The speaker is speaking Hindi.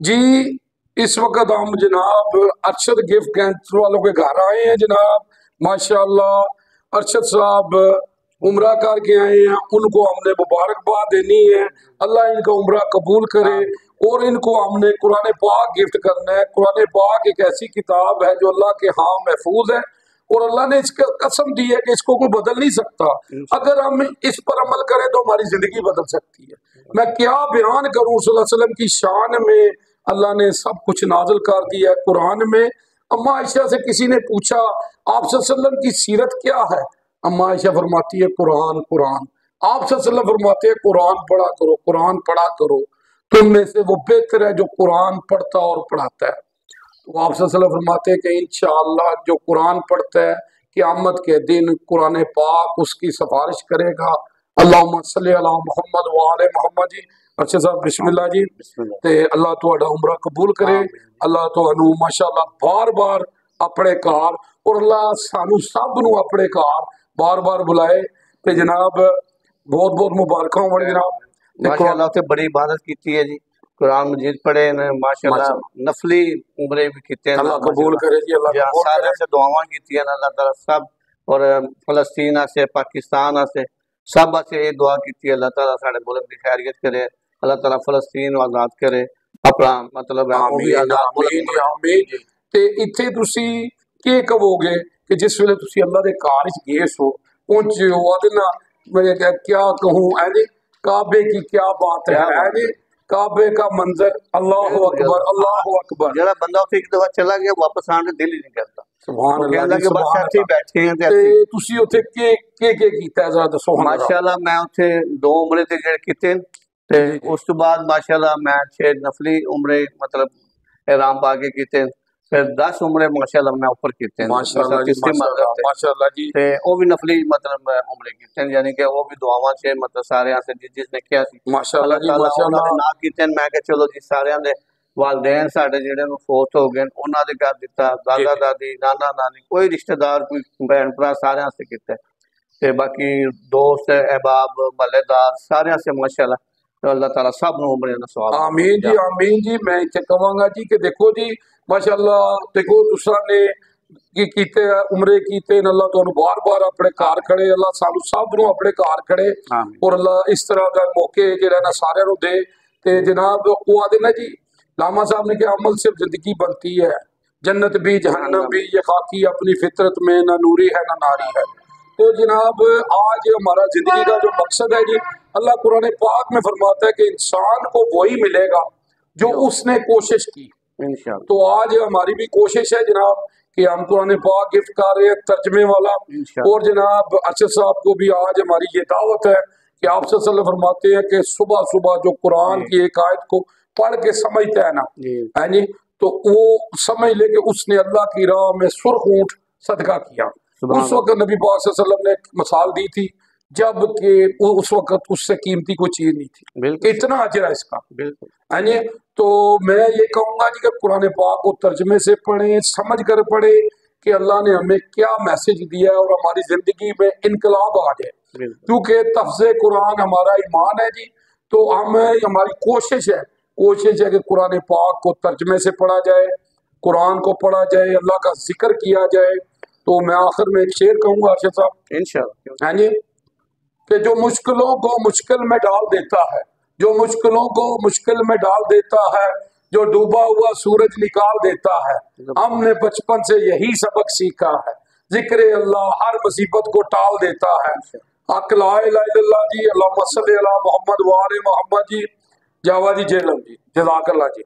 जी इस वक्त हम जनाब अरशद गिफ्ट कैंसर वालों के घर आए हैं जनाब। माशाल्लाह अरशद साहब उम्रा करके आए हैं, उनको हमने मुबारकबाद देनी है। अल्लाह इनका उम्रा कबूल करे। और इनको हमने कुरान पाक गिफ्ट करना है। कुरान पाक एक ऐसी किताब है जो अल्लाह के यहाँ महफूज है और अल्लाह ने इसका कसम दी है कि इसको कोई बदल नहीं सकता। अगर हम इस पर अमल करें तो हमारी जिंदगी बदल सकती है। मैं क्या बयान करूं सल्लल्लाहु अलैहि वसल्लम की शान में। अल्लाह ने सब कुछ नाजिल कर दिया है कुरान में। अम्मा आयशा से किसी ने पूछा आप सल्लल्लाहु अलैहि वसल्लम की सीरत क्या है। अम्मा आयशा फरमाती है कुरान कुरान। आप सल्लल्लाहु अलैहि वसल्लम फरमाते हैं कुरान पढ़ा करो, कुरान पढ़ा करो। तुम में से वो बेहतर है जो कुरान पढ़ता और पढ़ाता है। तो आप सल्लल्लाहु अलैहि वसल्लम फरमाते हैं कि इंशाअल्लाह जो कुरान पढ़ता है क़यामत के दिन कुरान पाक उसकी सिफारिश करेगा। अल्लाहुम्मा सल्ली अला मुहम्मद व आले मुहम्मद जी। अच्छा साहब बिस्मिल्लाह जी। ते अल्लाह तुहाडा उम्रा कबूल करे। अल्लाह तुहानू माशाअल्लाह बार बार अपने घर और अल्लाह सानू सब नू अपने घर बार बार बुलाए। ते जनाब बहुत बहुत मुबारक हो जनाब। माशाअल्लाह ते बड़ी इबादत की है जी। कुरान मजीद पढ़े ने माशाअल्लाह, नफली उम्रे भी कीते अल्लाह कबूल करे जी। अल्लाह कबूल करे। से दुआवां कीती है अल्लाह ताला सब और फलस्तीन से पाकिस्तान से सब से ये दुआ की अल्लाह ताला साडे मुल्क की खैरियत करे। अल्लाह ताला फलस्तीन आजाद करे अपना मतलब ते इत्थे तुसी के कहोगे कि जिस वेले तुसी अल्लाह दे घर च गए सो पहुंचे हो आदे ना मैं क्या कहूं ऐ काबे की क्या बात है ऐ काबे का मंजर अल्लाह अकबर अल्लाह अकबर। जेड़ा बंदा उसे एक दफा चला गया वापस आने दिल ही नहीं करता। सुभान अल्लाह जी सुभान अल्लाह बैठे हैं ते तुसी उथे के कीता है जरा दसो। माशाअल्लाह मैं उथे 2 उम्रे ते जेड़े कीते ते उस तो बाद माशाअल्लाह मैं 6 नफली उम्रे मतलब ihram पा के कीते। फिर 10 उम्रे माशाअल्लाह मैं ऊपर कीते माशाअल्लाह जी माशाअल्लाह जी। ते ओ भी नफली मतलब उम्रे कीते यानी कि वो भी दुआवां से मतलब सारे से जिसने किया सी माशाअल्लाह जी माशाअल्लाह ना कीते। मैं कहा चलो जी सारे दे वालदैन साडे जेड़े फोत हो गए उन्हां दे कर दिता। दादा दादी नाना नानी कोई रिश्तेदार कोई भैन भरा सारे से कीते ते बाकी दोस्त अहबाब महल्लेदार सारे से माशाअल्लाह तो अल्लाह ताला सब नु उम्रे दा सवाब आमीन जी आमीन जी। मैं इत्थे कहांगा जी कि देखो जी माशाअल्लाह देखो तुसा ने की कीते उम्रे कीते अल्लाह तुहानू बार बार अपने घर खड़े अल्लाह सानू सब नु अपने घर खड़े और अल्लाह इस तरह का मौके जेड़ा ना सारे नु दे। ते जनाब वो आदे ना जी लामा साहब ने कहा अमल से जिंदगी बनती है, जन्नत भी जहन्नम भी, ये खाकी अपनी फितरत में ना नूरी है ना नारी है। तो जनाब आज हमारा जिंदगी का जो मकसद है जी अल्लाह कुरान पाक में फरमाता है कि इंसान को वही मिलेगा जो उसने कोशिश की। तो आज हमारी भी कोशिश है जनाब कि हम कुरान पाक गिफ्ट कर रहे हैं तर्जमे वाला। और जनाब अरशद साहब को भी आज हमारी ये दावत है कि आप सल्लल्लाहु अलैहि वसल्लम फरमाते हैं कि सुबह सुबह जो कुरान की एक आयत को पढ़ के समझता है ना है जी तो वो समझ ले कि उसने अल्लाह की राह में सुर्ख ऊंट सदका किया। उस वक्त नबी पाक सल्लल्लाहु अलैहि वसल्लम ने मिसाल दी थी जब कि उस वक्त उससे कीमती कोई चीज नहीं थी। इतना अजर है इसका है जी। तो मैं ये कहूंगा जी कि कुरान पाक को तर्जमे से पढ़े समझ कर पढ़े कि अल्लाह ने हमें क्या मैसेज दिया है और हमारी जिंदगी में इनकलाब आ जाए। क्योंकि तफ्ज़े कुरान हमारा ईमान है जी। तो हम हमारी कोशिश है कि कुरान पाक को तर्जमे से पढ़ा जाए, कुरान को पढ़ा जाए, अल्लाह का जिक्र किया जाए। तो मैं आखिर में एक शेर कहूंगा अरशद साहब इंशाअल्लाह है जी कि जो मुश्किलों को मुश्किल में डाल देता है, जो मुश्किलों को मुश्किल में डाल देता है, जो डूबा हुआ सूरज निकाल देता है, हमने बचपन से यही सबक सीखा है। जिक्र अल्लाह हर मुसीबत को टाल देता है। हक ला इलाहा इल्लल्लाह जी। अल्लाहुम्मा सल्ली अला मुहम्मद व आले मुहम्मद जी। जावा जी जेलम जी जज़ाकल्लाह जी।